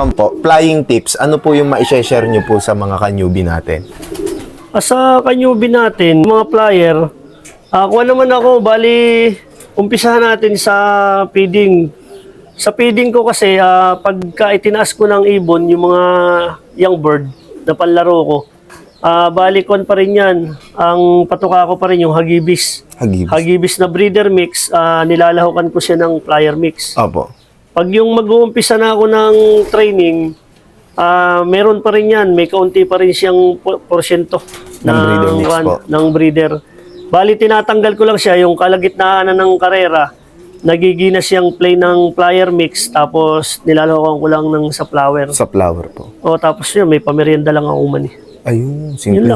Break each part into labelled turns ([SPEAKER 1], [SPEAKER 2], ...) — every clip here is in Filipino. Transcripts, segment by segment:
[SPEAKER 1] Po, flying tips, ano po yung ma-share nyo po sa mga ka-newbie natin?
[SPEAKER 2] Sa ka-newbie natin, mga flyer, kuha naman ako, bali, umpisahan natin sa feeding. Sa feeding ko kasi, pagka itinaas ko ng ibon, yung mga young bird na panlaro ko, bali kon pa rin yan. Ang patuka ko pa rin yung hagibis. Hagibis na breeder mix, nilalahukan ko siya ng flyer mix.
[SPEAKER 1] Opo.
[SPEAKER 2] Pag yung mag-uumpisa na ako ng training, meron pa rin yan. May kaunti pa rin siyang porsyento ng breeder. Bali, tinatanggal ko lang siya yung kalagitnaan ng karera. Nagiginas siyang play ng flyer mix. Tapos, nilalahukan ko lang ng sa flower.
[SPEAKER 1] Sa flower po.
[SPEAKER 2] O, tapos yun, may pamerienda lang ako man.
[SPEAKER 1] Ayun, simple.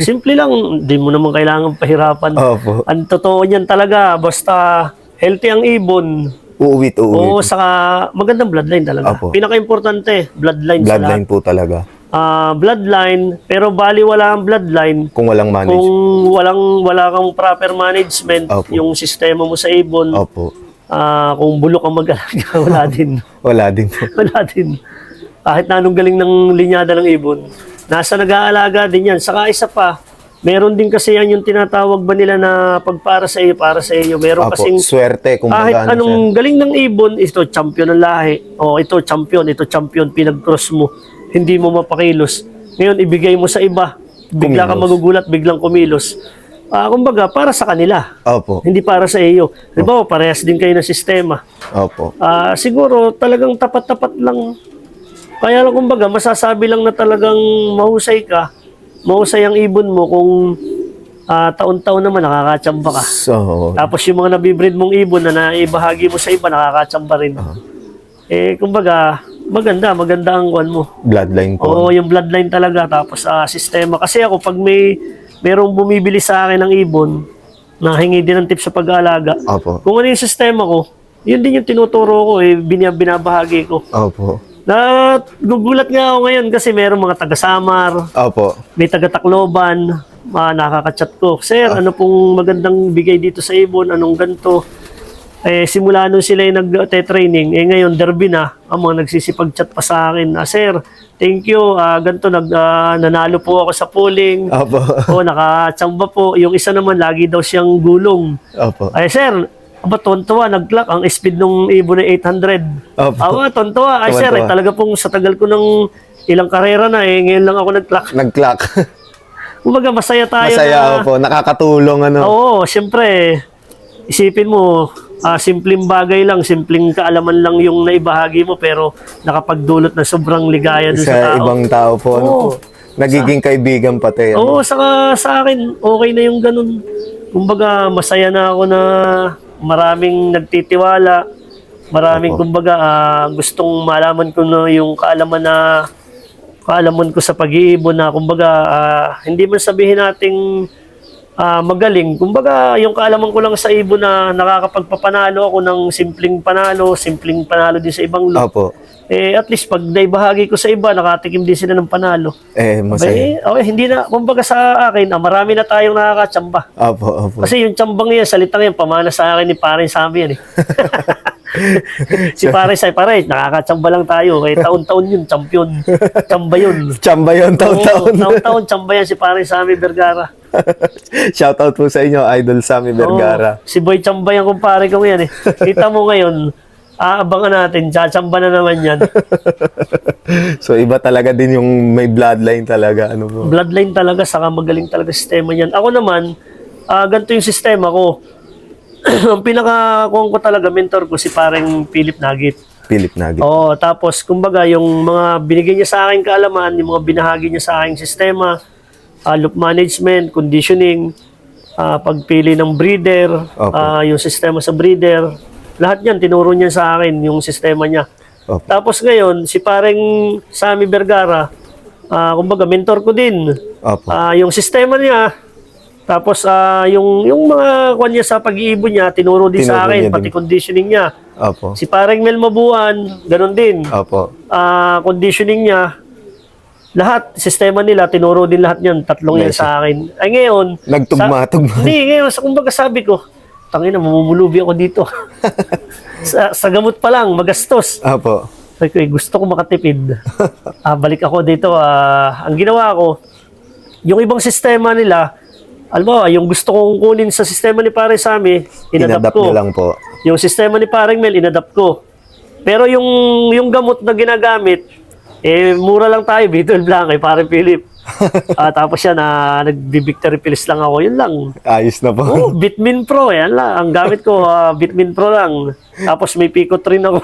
[SPEAKER 2] Simple lang. Hindi mo naman kailangan pahirapan.
[SPEAKER 1] Opo.
[SPEAKER 2] Ang totoo niyan talaga, basta healthy ang ibon.
[SPEAKER 1] Uuwit.
[SPEAKER 2] Oo, saka magandang bloodline talaga.
[SPEAKER 1] Opo.
[SPEAKER 2] Pinaka-importante, bloodline sa lahat.
[SPEAKER 1] Bloodline po talaga.
[SPEAKER 2] Bloodline, pero bali wala ang bloodline.
[SPEAKER 1] Kung walang management.
[SPEAKER 2] Kung wala kang proper management,
[SPEAKER 1] Opo.
[SPEAKER 2] yung sistema mo sa ibon,
[SPEAKER 1] Opo.
[SPEAKER 2] kung bulok ang mag-alaga, wala din.
[SPEAKER 1] Wala din po.
[SPEAKER 2] Wala din. Kahit na anong galing ng linyada ng ibon, nasa nag-aalaga din yan. Saka isa pa, meron din kasi yan yung tinatawag ba nila na pagpara sa iyo, para sa iyo. Meron
[SPEAKER 1] Opo,
[SPEAKER 2] kasing
[SPEAKER 1] swerte kung
[SPEAKER 2] kahit
[SPEAKER 1] magano
[SPEAKER 2] anong galing ng ibon, ito champion ng lahi. O ito champion, pinag-cross mo. Hindi mo mapakilos. Ngayon, ibigay mo sa iba. Bigla ka magugulat, biglang kumilos. Kumbaga, para sa kanila.
[SPEAKER 1] Opo.
[SPEAKER 2] Hindi para sa iyo. Diba, parehas din kayo ng sistema.
[SPEAKER 1] Opo.
[SPEAKER 2] Siguro, talagang tapat-tapat lang. Kaya lang, kumbaga, masasabi lang na talagang mahusay ka. Mahusay ang ibon mo kung taon-taon naman nakakatsamba ka.
[SPEAKER 1] So,
[SPEAKER 2] Tapos yung mga nabibreed mong ibon na naibahagi mo sa iba, nakakatsamba rin. Kumbaga, maganda ang kuwan mo.
[SPEAKER 1] bloodline po.
[SPEAKER 2] Oo, yung bloodline talaga. Tapos sistema. Kasi ako, pag merong bumibili sa akin ng ibon, na hingi din ng tips sa pag-aalaga,
[SPEAKER 1] Opo.
[SPEAKER 2] kung ano yung sistema ko, yun din yung tinuturo ko, binabahagi ko.
[SPEAKER 1] Opo.
[SPEAKER 2] Gugulat nga ako ngayon kasi merong mga taga-Samar,
[SPEAKER 1] Opo.
[SPEAKER 2] may taga-Tacloban, nakaka-chat ko. Sir, ano pong magandang bigay dito sa ibon? Anong ganito? Simula nung sila yung nag-training, ngayon derby na, ang mga nagsisipag-chat pa sa akin. Sir, thank you, ganito, nanalo po ako sa polling.
[SPEAKER 1] Opo.
[SPEAKER 2] Nakatsamba po. Yung isa naman, lagi daw siyang gulong.
[SPEAKER 1] Opo.
[SPEAKER 2] Sir, tontuwa, nag-clock ang speed ng ibon na 800.
[SPEAKER 1] Opo.
[SPEAKER 2] Tontuwa. Sir, talaga pong sa tagal ko ng ilang karera na, ngayon lang ako nag-clock.
[SPEAKER 1] Nag-clock.
[SPEAKER 2] Kumbaga, masaya tayo.
[SPEAKER 1] Masaya po, nakakatulong
[SPEAKER 2] Oo, siyempre, isipin mo, simpleng bagay lang, simpleng kaalaman lang yung naibahagi mo, pero nakapagdulot na sobrang ligaya dun sa tao.
[SPEAKER 1] ibang tao po. Po? Nagiging kaibigan pati.
[SPEAKER 2] Oo, saka sa akin, okay na yung ganun. Kumbaga, masaya na ako na maraming nagtitiwala. Maraming, kumbaga, gustong malaman ko na yung kaalaman ko sa pag-iibon na, kumbaga, hindi man sabihin nating magaling. Kumbaga, yung kaalaman ko lang sa ibon na nakakapagpapanalo ako ng simpleng panalo din sa ibang lot.
[SPEAKER 1] Opo.
[SPEAKER 2] At least pag naibahagi ko sa iba, nakatikim din sila ng panalo.
[SPEAKER 1] Masaya.
[SPEAKER 2] Hindi na, kumbaga sa akin, marami na tayong nakakatsamba.
[SPEAKER 1] Opo.
[SPEAKER 2] Kasi yung tsambang yan, salitang yan, pamana sa akin ni Paring Sammy yan eh. Si Paring Sammy, nakakatsamba lang tayo. Kaya taon-taon yun, champion. Tsamba yun.
[SPEAKER 1] Tsamba yun, taon-taon.
[SPEAKER 2] Taon-taon, tsamba yan si Paring Sammy Vergara.
[SPEAKER 1] Shoutout po sa inyo, Idol Sammy Vergara.
[SPEAKER 2] Si Boy Tsamba yan, kumpare ko yan eh. Kita mo ngayon, aabangan natin, tsamba na naman yan.
[SPEAKER 1] So, iba talaga din yung may bloodline talaga.
[SPEAKER 2] Bloodline talaga, saka magaling talaga sistema niyan. Ako naman, ganito yung sistema ko. Ang pinaka-kuhan ko talaga, mentor ko, si parang Philip Nugget. Oo, tapos, kumbaga, yung mga binigay niya sa akin kaalaman, yung mga binahagi niya sa aking sistema, loop management, conditioning, pagpili ng breeder, yung sistema sa breeder, lahat yan, tinuro niya sa akin, yung sistema niya.
[SPEAKER 1] Opo.
[SPEAKER 2] Tapos ngayon, si parang Sammy Vergara, kumbaga, mentor ko din.
[SPEAKER 1] Opo.
[SPEAKER 2] Yung sistema niya, tapos yung mga kwan niya sa pag-iibon niya, tinuro din sa akin, pati conditioning niya.
[SPEAKER 1] Opo.
[SPEAKER 2] Si parang Mel Mabuan, ganun din.
[SPEAKER 1] Opo.
[SPEAKER 2] Conditioning niya, lahat, sistema nila, tinuro din lahat niyan, tatlong yan sa akin. Ay ngayon,
[SPEAKER 1] nagtugma.
[SPEAKER 2] Hindi, ngayon, kumbaga sabi ko, tangina, mamumulubi ako dito. sa gamot pa lang, magastos.
[SPEAKER 1] Opo.
[SPEAKER 2] Sabi ko, gusto ko makatipid. Balik ako dito. Ang ginawa ko, yung ibang sistema nila, alam mo, yung gusto kong kunin sa sistema ni Pare Sammy, inadapt
[SPEAKER 1] Inadapt
[SPEAKER 2] ko.
[SPEAKER 1] nyo lang po.
[SPEAKER 2] Yung sistema ni Paring Mel, inadapt ko. Pero yung gamot na ginagamit, mura lang tayo, B12 lang kay Paring Philip. Tapos yan, nagbi-victory pills lang ako, yun lang.
[SPEAKER 1] Ayos na po.
[SPEAKER 2] Oh, Bitmin Pro, yan lang. Ang gamit ko, Bitmin Pro lang. Tapos may Pico Train ako.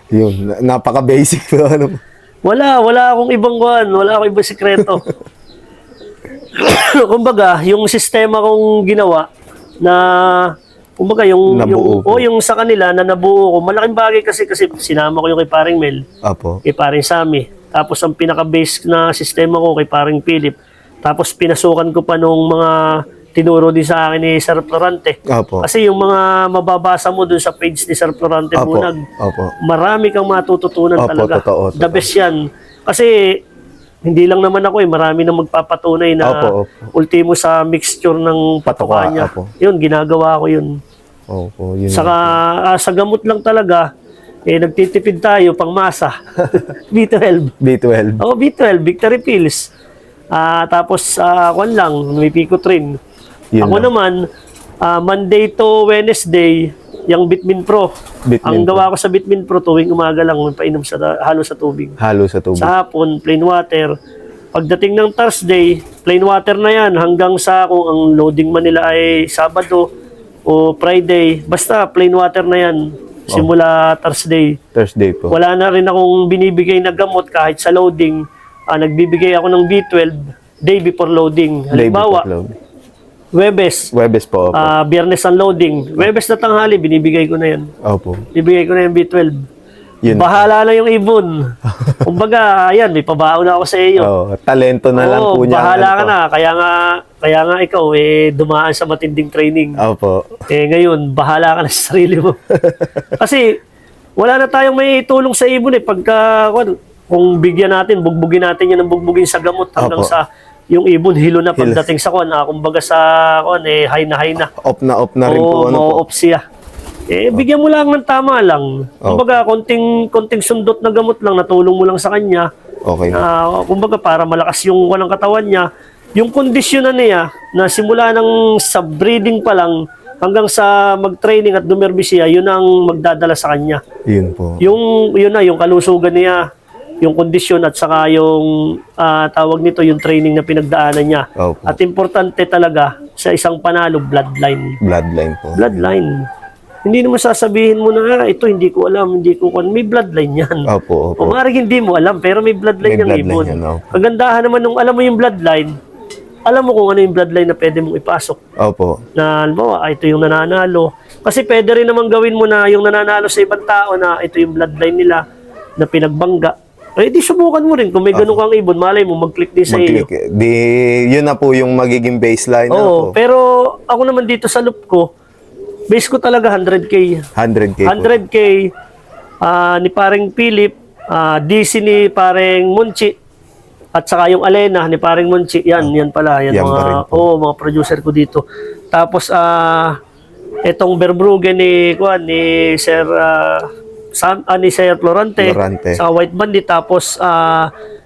[SPEAKER 1] Yun, napaka-basic po. Ano po.
[SPEAKER 2] Wala akong ibang kuhan, wala akong ibang sikreto. Kumbaga, yung sistema kong ginawa na kumbaga
[SPEAKER 1] Nabuo po.
[SPEAKER 2] yung sa kanila na nabuo ko, malaking bagay kasi sinama ko yung kay Paring Mel,
[SPEAKER 1] Apo.
[SPEAKER 2] kay Paring Sammy. Tapos ang pinaka-base na sistema ko kay Paring Philip. Tapos pinasukan ko pa nung mga tinuro din sa akin ni Sir Florante.
[SPEAKER 1] Apo.
[SPEAKER 2] Kasi yung mga mababasa mo dun sa page ni Sir Florante
[SPEAKER 1] Apo.
[SPEAKER 2] Bunag,
[SPEAKER 1] Opo.
[SPEAKER 2] marami kang matututunan
[SPEAKER 1] Opo,
[SPEAKER 2] talaga.
[SPEAKER 1] totoo.
[SPEAKER 2] The best yan. Kasi hindi lang naman ako marami na magpapatunay na
[SPEAKER 1] Opo.
[SPEAKER 2] ultimo sa mixture ng patoka
[SPEAKER 1] Patoka,
[SPEAKER 2] niya.
[SPEAKER 1] opo.
[SPEAKER 2] Yun, ginagawa ko yun.
[SPEAKER 1] Opo, yun.
[SPEAKER 2] Saka sa gamot lang talaga, nagtitipid tayo pang masa. B12.
[SPEAKER 1] B12.
[SPEAKER 2] B12, Victory Pills. Tapos, kwan lang, may Pico Train.
[SPEAKER 1] Yun
[SPEAKER 2] Ako
[SPEAKER 1] lang.
[SPEAKER 2] naman, Monday to Wednesday, yung Bitmin Pro.
[SPEAKER 1] Bitmin
[SPEAKER 2] Ang
[SPEAKER 1] Pro.
[SPEAKER 2] gawa ko sa Bitmin Pro, tuwing umaga lang, painom halo sa tubig.
[SPEAKER 1] Halo sa tubig.
[SPEAKER 2] Sa hapon, plain water. Pagdating ng Thursday, plain water na yan hanggang sa kung ang loading man nila ay Sabado o Friday. Basta plain water na yan simula Thursday.
[SPEAKER 1] Thursday po.
[SPEAKER 2] Wala na rin akong binibigay na gamot kahit sa loading. Nagbibigay ako ng B12 day before loading. Halimbawa, Webes,
[SPEAKER 1] Webes po. Opo.
[SPEAKER 2] Biyernes ang loading. Webes na tanghali, binibigay ko na yan.
[SPEAKER 1] Opo.
[SPEAKER 2] Bibigay ko na yung B12.
[SPEAKER 1] Yun.
[SPEAKER 2] Bahala na yung ibon. Kumbaga, ayan, may pabaon na ako sa iyo.
[SPEAKER 1] Talento na lang po niya.
[SPEAKER 2] Bahala
[SPEAKER 1] ano
[SPEAKER 2] ka
[SPEAKER 1] po.
[SPEAKER 2] na. Kaya nga ikaw, dumaan sa matinding training.
[SPEAKER 1] Opo.
[SPEAKER 2] Ngayon, bahala ka na sa sarili mo. Kasi, wala na tayong may itulong sa ibon Pagka, kung bigyan natin, bugbugin natin yan ng bugbugin sa gamot hanggang
[SPEAKER 1] Opo.
[SPEAKER 2] sa yung ibon hilo na pagdating sa kumbaga sa high na.
[SPEAKER 1] Off na rin po. Ano po.
[SPEAKER 2] Off siya. Bigyan mo lang ng tama lang. Kumbaga, konting sundot na gamot lang, natulong mo lang sa kanya.
[SPEAKER 1] Okay.
[SPEAKER 2] Kumbaga, para malakas yung walang katawan niya. Yung kondisyon na niya, na simula ng sa breeding pa lang, hanggang sa mag-training at dumerbi siya, yun ang magdadala sa kanya.
[SPEAKER 1] Yun po.
[SPEAKER 2] Yung kalusugan niya, yung kondisyon at saka yung tawag nito, yung training na pinagdaanan niya.
[SPEAKER 1] Opo.
[SPEAKER 2] At importante talaga sa isang panalo, bloodline.
[SPEAKER 1] Bloodline po.
[SPEAKER 2] Bloodline. Hindi naman sasabihin mo na, ito hindi ko alam, may bloodline yan.
[SPEAKER 1] Opo.
[SPEAKER 2] O maaaring hindi mo alam, pero may bloodline
[SPEAKER 1] May
[SPEAKER 2] yung
[SPEAKER 1] bloodline
[SPEAKER 2] ibon.
[SPEAKER 1] yan, opo.
[SPEAKER 2] Kagandahan naman nung alam mo yung bloodline, alam mo kung ano yung bloodline na pwede mong ipasok.
[SPEAKER 1] Opo.
[SPEAKER 2] Na, halimbawa, ito yung nananalo. Kasi pwede rin naman gawin mo na yung nananalo sa ibang tao na ito yung bloodline nila na pinagbangga. Di subukan mo rin. Kung may ganun kang ibon, malay mo, mag-click din sa iyo.
[SPEAKER 1] Yun na po yung magiging baseline.
[SPEAKER 2] Oo,
[SPEAKER 1] po.
[SPEAKER 2] pero ako naman dito sa loop ko, base ko talaga 100K.
[SPEAKER 1] 100K po.
[SPEAKER 2] 100K ni Paring Philip, DC ni Paring Munchi, at saka yung Alena ni Paring Munchi. Yan pala. Yan
[SPEAKER 1] Yan pa rin
[SPEAKER 2] mga, mga producer ko dito. Tapos, etong Verbruggen ni Sir ni Sir Florante. Sa White Bandit. Tapos,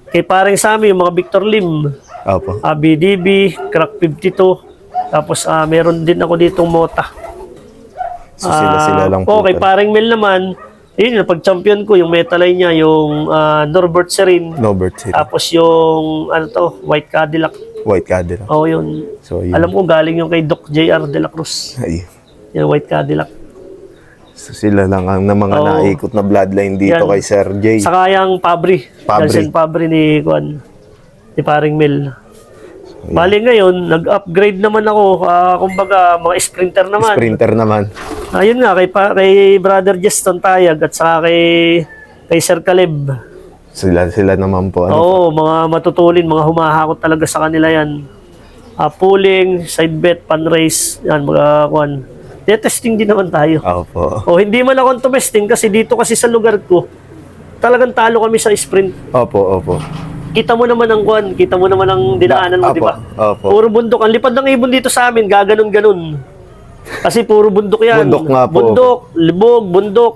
[SPEAKER 2] kay Paring Sammy, yung mga Victor Lim.
[SPEAKER 1] Opo.
[SPEAKER 2] BDB, Crack 52. Tapos, meron din ako ditong Mota.
[SPEAKER 1] So, sila lang po.
[SPEAKER 2] Kay Paring Mel naman, yun, pag-champion ko, yung metaline niya, yung Norbert Serin. Tapos yung, White Cadillac.
[SPEAKER 1] White Cadillac.
[SPEAKER 2] Yun.
[SPEAKER 1] So, yun.
[SPEAKER 2] Alam ko, galing yung kay Doc JR de la Cruz.
[SPEAKER 1] Ay.
[SPEAKER 2] Yung White Cadillac.
[SPEAKER 1] So, sila lang ang mga naikot na bloodline dito
[SPEAKER 2] Yan.
[SPEAKER 1] kay Sir Jay.
[SPEAKER 2] Saka yung Fabri. Nelson Fabri ni Paring Mel. Bali ngayon, nag-upgrade naman ako. Kumbaga, mga sprinter naman.
[SPEAKER 1] Sprinter naman.
[SPEAKER 2] Ayun nga, kay Brother Justin Tayag at saka kay Sir Caleb.
[SPEAKER 1] Sila naman po.
[SPEAKER 2] Mga matutulin, mga humahakot talaga sa kanila yan. Pooling, side bet, pan race, yan, mga testing din naman tayo.
[SPEAKER 1] Opo.
[SPEAKER 2] Hindi man ako tumesting kasi dito kasi sa lugar ko, talagang talo kami sa sprint.
[SPEAKER 1] Opo.
[SPEAKER 2] Kita mo naman ang kita mo naman ang dinaanan mo, di ba?
[SPEAKER 1] Opo.
[SPEAKER 2] Puro bundok. Ang lipad ng ibon dito sa amin, gaganon-ganon. Kasi puro bundok yan.
[SPEAKER 1] Bundok nga po.
[SPEAKER 2] Bundok, libog, bundok.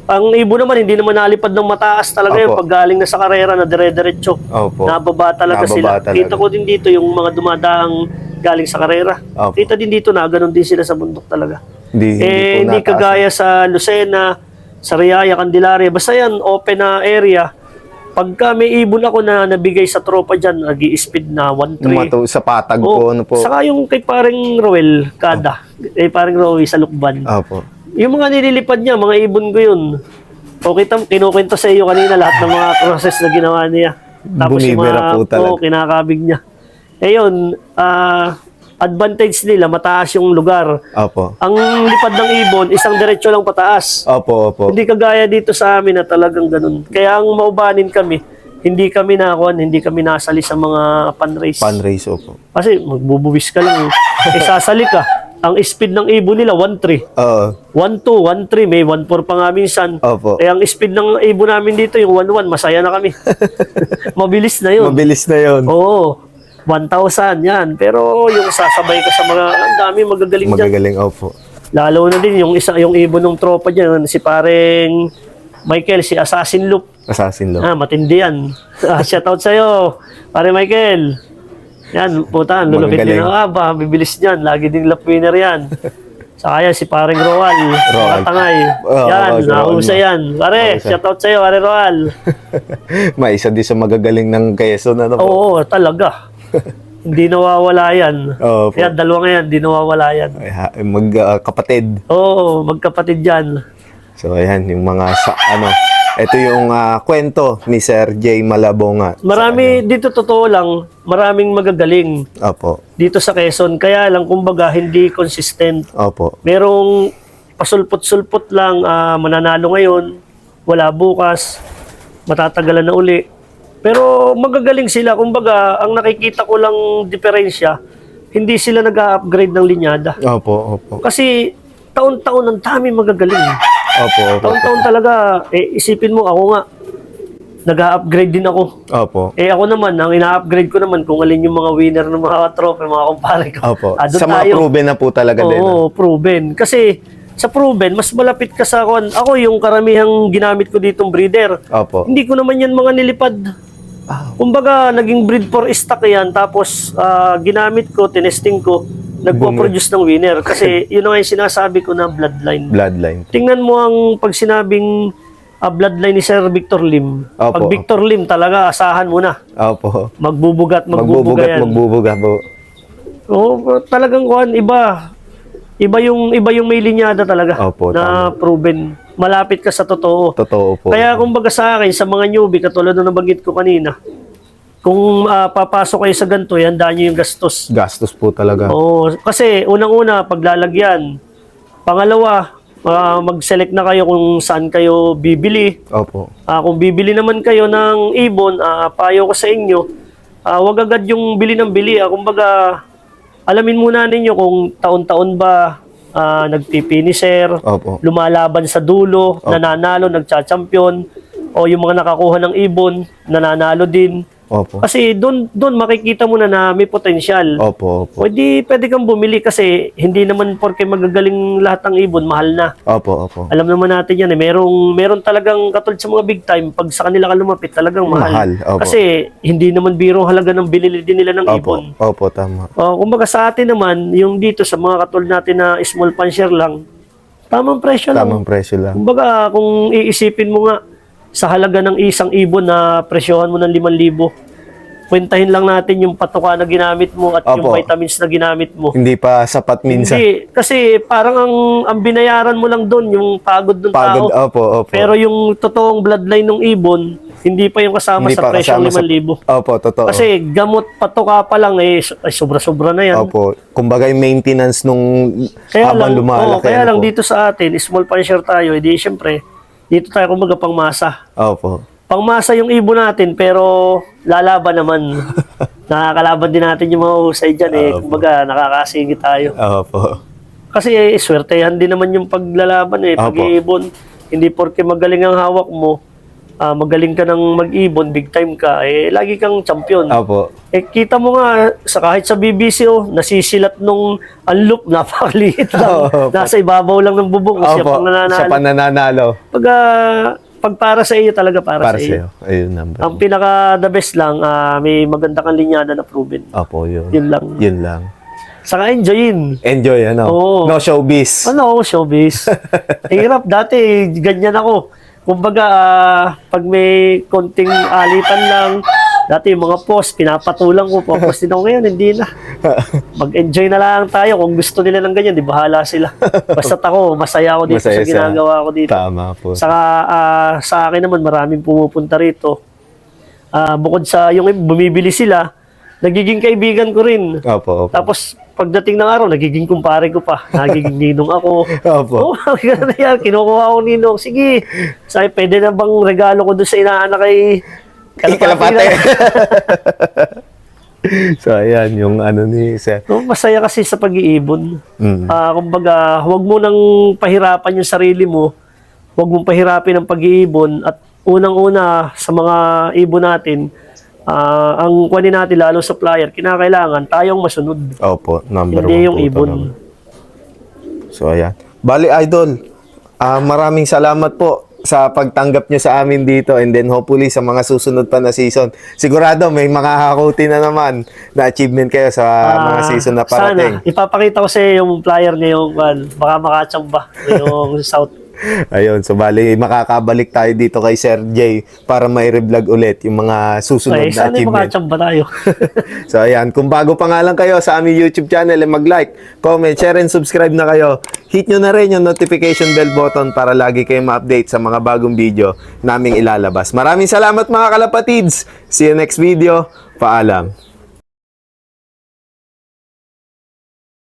[SPEAKER 2] Ang ibon naman, hindi naman nalipad ng mataas talaga yun.
[SPEAKER 1] Opo.
[SPEAKER 2] Pag galing na sa karera na dire-diretso.
[SPEAKER 1] Opo.
[SPEAKER 2] Nababa talaga
[SPEAKER 1] Nababa
[SPEAKER 2] sila.
[SPEAKER 1] talaga.
[SPEAKER 2] Kita ko din dito yung mga dumadaang galing sa karera.
[SPEAKER 1] Opo.
[SPEAKER 2] Kita din dito na ganun din sila sa bundok talaga.
[SPEAKER 1] Hindi
[SPEAKER 2] Hindi
[SPEAKER 1] po nataas.
[SPEAKER 2] kagaya sa Lucena, sa Riyaya, Candelaria. Basta yan, open na area. Pagka may ibon ako na nabigay sa tropa dyan, nag-i-speed na 1-3.
[SPEAKER 1] Sa patag
[SPEAKER 2] Oh,
[SPEAKER 1] po, ano po.
[SPEAKER 2] Saka yung kay paring Roel, Kada. Paring Roel sa Lukban.
[SPEAKER 1] Opo.
[SPEAKER 2] Yung mga nililipad niya, mga ibon ko yun. O kita, kinukwento sa iyo kanina lahat ng mga process na ginawa niya. Tapos yung
[SPEAKER 1] Bumibira po talaga.
[SPEAKER 2] kinakabig niya. Eh yun, advantage nila, mataas yung lugar.
[SPEAKER 1] Opo.
[SPEAKER 2] Ang lipad ng ibon, isang diretsyo lang pataas.
[SPEAKER 1] Opo, opo.
[SPEAKER 2] Hindi kagaya dito sa amin na talagang ganun. Kaya ang maubanin kami, hindi kami nasali sa mga pan-race.
[SPEAKER 1] Pan-race, opo.
[SPEAKER 2] Kasi magbubuwis ka lang. Sasali ka. Ang speed ng ibon nila, 1-3.
[SPEAKER 1] Oo.
[SPEAKER 2] 1-2, 1-3, may 1-4 pa nga minsan.
[SPEAKER 1] Opo.
[SPEAKER 2] Eh, ang speed ng ibon namin dito, yung 1-1, masaya na kami. Mabilis na yun.
[SPEAKER 1] Mabilis na yun.
[SPEAKER 2] Oo. 1,000, yan. Pero yung sasabay ka sa mga, ang dami magagaling dyan.
[SPEAKER 1] Magagaling, opo.
[SPEAKER 2] Lalo na din yung ibon ng tropa dyan, si pareng Michael, si Assassin Loop.
[SPEAKER 1] Assassin lang.
[SPEAKER 2] Matindi yan. Shoutout sa'yo, pare Michael. Yan, puta, lulupit din
[SPEAKER 1] Magagaling.
[SPEAKER 2] bibilis dyan. Lagi din lap winner yan. Saka yan, si pareng Roal. Makatangay. Yan, nahusay yan. Pare, shoutout sa'yo, pare Roal.
[SPEAKER 1] May isa din sa magagaling ng Quezon, ano po.
[SPEAKER 2] Oo, talaga. Hindi nawawala yan.
[SPEAKER 1] Opo.
[SPEAKER 2] Yan, dalawa nga yan, hindi nawawala yan.
[SPEAKER 1] Kapatid.
[SPEAKER 2] Oo, magkapatid yan.
[SPEAKER 1] So, ayan, yung mga ito yung kwento ni Sir J. Malabonga.
[SPEAKER 2] Marami, dito totoo lang, maraming magagaling
[SPEAKER 1] Opo.
[SPEAKER 2] dito sa Quezon. Kaya lang, kumbaga, hindi consistent.
[SPEAKER 1] Opo.
[SPEAKER 2] Merong pasulpot-sulpot lang, mananalo ngayon, wala bukas, matatagalan na uli. Pero magagaling sila. Kumbaga, ang nakikita ko lang diferensya, hindi sila nag-upgrade ng linyada.
[SPEAKER 1] Opo, opo.
[SPEAKER 2] Kasi taon-taon ang dami magagaling.
[SPEAKER 1] Opo, opo.
[SPEAKER 2] Taon-taon talaga, isipin mo, ako nga, nag-upgrade din ako.
[SPEAKER 1] Opo.
[SPEAKER 2] Ako naman, ang ina-upgrade ko naman kung alin yung mga winner ng mga trophy, mga kumpare ko.
[SPEAKER 1] Opo.
[SPEAKER 2] Doon
[SPEAKER 1] Sa mga
[SPEAKER 2] tayo.
[SPEAKER 1] proven na po talaga din.
[SPEAKER 2] Oo, proven. Kasi sa proven, mas malapit ka sa akin. Ako yung karamihang ginamit ko ditong breeder.
[SPEAKER 1] Opo.
[SPEAKER 2] Hindi ko naman yan mga nilipad. Kumbaga, naging breed for stock yan. Tapos, ginamit ko, tinesting ko, nagpo-produce ng winner. Kasi yun ang yung sinasabi ko na bloodline.
[SPEAKER 1] Bloodline.
[SPEAKER 2] Tingnan mo ang pag sinabing bloodline ni Sir Victor Lim.
[SPEAKER 1] Opo.
[SPEAKER 2] Pag Victor Lim talaga, asahan mo na.
[SPEAKER 1] Opo.
[SPEAKER 2] Magbubugat yan.
[SPEAKER 1] Magbubuga po.
[SPEAKER 2] Oo, talagang kuhan, iba. Iba yung may linyada talaga.
[SPEAKER 1] Opo,
[SPEAKER 2] na proven. Malapit ka sa totoo.
[SPEAKER 1] Totoo po.
[SPEAKER 2] Kaya kumbaga sa akin, sa mga newbie, katulad na nabanggit ko kanina, kung papasok kayo sa ganito, handaan nyo yung gastos.
[SPEAKER 1] Gastos po talaga.
[SPEAKER 2] Oo, kasi unang-una, paglalagyan. Pangalawa, mag-select na kayo kung saan kayo bibili.
[SPEAKER 1] Opo.
[SPEAKER 2] Kung bibili naman kayo ng ibon, payo ko sa inyo, wag agad yung bili ng bili. Kumbaga, alamin muna ninyo kung taon-taon ba nagpipinisher,
[SPEAKER 1] Opo.
[SPEAKER 2] lumalaban sa dulo, nananalo, nagcha-champion, o yung mga nakakuha ng ibon, nananalo din.
[SPEAKER 1] Opo.
[SPEAKER 2] Kasi doon makikita mo na may potensyal.
[SPEAKER 1] Opo, opo.
[SPEAKER 2] O di pwede kang bumili kasi hindi naman porke magagaling lahat ng ibon, mahal na.
[SPEAKER 1] Opo, opo.
[SPEAKER 2] Alam naman natin yan meron talagang katulad sa mga big time, pag sa kanila ka lumapit, talagang mahal.
[SPEAKER 1] Opo.
[SPEAKER 2] Kasi hindi naman biro halaga ng binili din nila ng ibon.
[SPEAKER 1] Opo, tama.
[SPEAKER 2] Kumbaga sa atin naman, yung dito sa mga katulad natin na small fancier lang, tamang presyo lang.
[SPEAKER 1] Tamang presyo lang.
[SPEAKER 2] Kumbaga kung iisipin mo nga, sa halaga ng isang ibon na presyohan mo ng 5,000, kwentahin lang natin yung patuka na ginamit mo at yung
[SPEAKER 1] Opo.
[SPEAKER 2] vitamins na ginamit mo.
[SPEAKER 1] Hindi pa sapat minsan.
[SPEAKER 2] Hindi, kasi parang ang binayaran mo lang doon, yung pagod ng
[SPEAKER 1] Pagod,
[SPEAKER 2] tao.
[SPEAKER 1] opo, opo.
[SPEAKER 2] Pero yung totoong bloodline ng ibon, hindi pa yung kasama
[SPEAKER 1] Hindi
[SPEAKER 2] sa
[SPEAKER 1] pa
[SPEAKER 2] presyong
[SPEAKER 1] kasama
[SPEAKER 2] 5,000.
[SPEAKER 1] Opo, totoo.
[SPEAKER 2] Kasi gamot patuka pa lang, ay sobra-sobra na yan.
[SPEAKER 1] Opo. Kumbaga yung maintenance nung
[SPEAKER 2] Kaya
[SPEAKER 1] habang
[SPEAKER 2] lang,
[SPEAKER 1] lumalaki.
[SPEAKER 2] kaya
[SPEAKER 1] ano
[SPEAKER 2] lang
[SPEAKER 1] po.
[SPEAKER 2] dito sa atin, small fancier tayo, edi syempre, dito tayo kumbaga pangmasa.
[SPEAKER 1] Opo.
[SPEAKER 2] Pangmasa yung ibon natin, pero lalaban naman. Nakakalaban din natin yung mga husay dyan eh.
[SPEAKER 1] Opo.
[SPEAKER 2] Kumbaga, nakakasingit tayo.
[SPEAKER 1] Opo.
[SPEAKER 2] Kasi swertehan din naman yung paglalaban eh.
[SPEAKER 1] Opo.
[SPEAKER 2] Pag-iibon, hindi porke magaling ang hawak mo, magaling ka ng mag-ibon, big time ka, eh, lagi kang champion.
[SPEAKER 1] Opo.
[SPEAKER 2] Eh, kita mo nga, kahit sa BBC, nasisilat nung unloop, napakaliit lang.
[SPEAKER 1] Opo.
[SPEAKER 2] Nasa ibabaw lang ng bubong, siya
[SPEAKER 1] Opo.
[SPEAKER 2] pang nananalo.
[SPEAKER 1] Siya pa nananalo.
[SPEAKER 2] Pag para sa iyo talaga, para
[SPEAKER 1] Para
[SPEAKER 2] sa iyo.
[SPEAKER 1] sa'yo. Ayun, number.
[SPEAKER 2] Ang pinaka the best lang, may maganda kang linyada na proven.
[SPEAKER 1] Opo, yun.
[SPEAKER 2] Yun lang.
[SPEAKER 1] Yun lang.
[SPEAKER 2] Saka enjoyin.
[SPEAKER 1] Enjoy, ano?
[SPEAKER 2] Oo.
[SPEAKER 1] No showbiz.
[SPEAKER 2] Ano, showbiz. Hirap dati, ganyan ako. Kumbaga, pag may konting alitan lang, dati yung mga post, pinapatulang ko, post din ako ngayon, hindi na. Mag-enjoy na lang tayo. Kung gusto nila ng ganyan, di bahala sila. Basta ako, masaya ako dito
[SPEAKER 1] Masaya
[SPEAKER 2] sa ginagawa ko dito.
[SPEAKER 1] Tama po.
[SPEAKER 2] Saka sa akin naman, maraming pumupunta rito. Bukod sa yung bumibili sila, nagiging kaibigan ko rin.
[SPEAKER 1] Opo, opo.
[SPEAKER 2] Tapos, pagdating ng araw, nagiging kumpare ko pa. Nagiging ninong ako.
[SPEAKER 1] Opo.
[SPEAKER 2] Gano'n na yan. Kinukuha ko ninong. Sige, sabi, pwede na bang regalo ko doon sa inaanak kay
[SPEAKER 1] Kalapate. So, ayan, yung ano ni Sir.
[SPEAKER 2] No, masaya kasi sa pag-iibon.
[SPEAKER 1] Mm.
[SPEAKER 2] Kumbaga, huwag mo nang pahirapan yung sarili mo. Huwag mong pahirapin ang pag-iibon. At unang-una, sa mga ibon natin, ang kunin natin, lalo sa flyer, kinakailangan tayong masunod.
[SPEAKER 1] Opo, number
[SPEAKER 2] Hindi
[SPEAKER 1] 1
[SPEAKER 2] yung
[SPEAKER 1] po
[SPEAKER 2] ibon.
[SPEAKER 1] talaga. So, ayan. Bali, Idol, maraming salamat po sa pagtanggap nyo sa amin dito, and then hopefully sa mga susunod pa na season. Sigurado may makakakuti na naman na achievement kayo sa mga season na parating.
[SPEAKER 2] Sana, ipapakita ko sa iyo yung flyer ngayong baka makachamba yung South.
[SPEAKER 1] Ayun, so bali makakabalik tayo dito kay Sir J para mai-revlog ulit yung mga susunod
[SPEAKER 2] Ay,
[SPEAKER 1] na
[SPEAKER 2] sana
[SPEAKER 1] achievement.
[SPEAKER 2] makachamba tayo.
[SPEAKER 1] So ayan, kung bago pa nga lang kayo sa aming YouTube channel, mag-like, comment, share, and subscribe na kayo. Hit nyo na rin yung notification bell button para lagi kayo ma-update sa mga bagong video naming ilalabas. Maraming salamat mga kalapatids! See you next video. Paalam!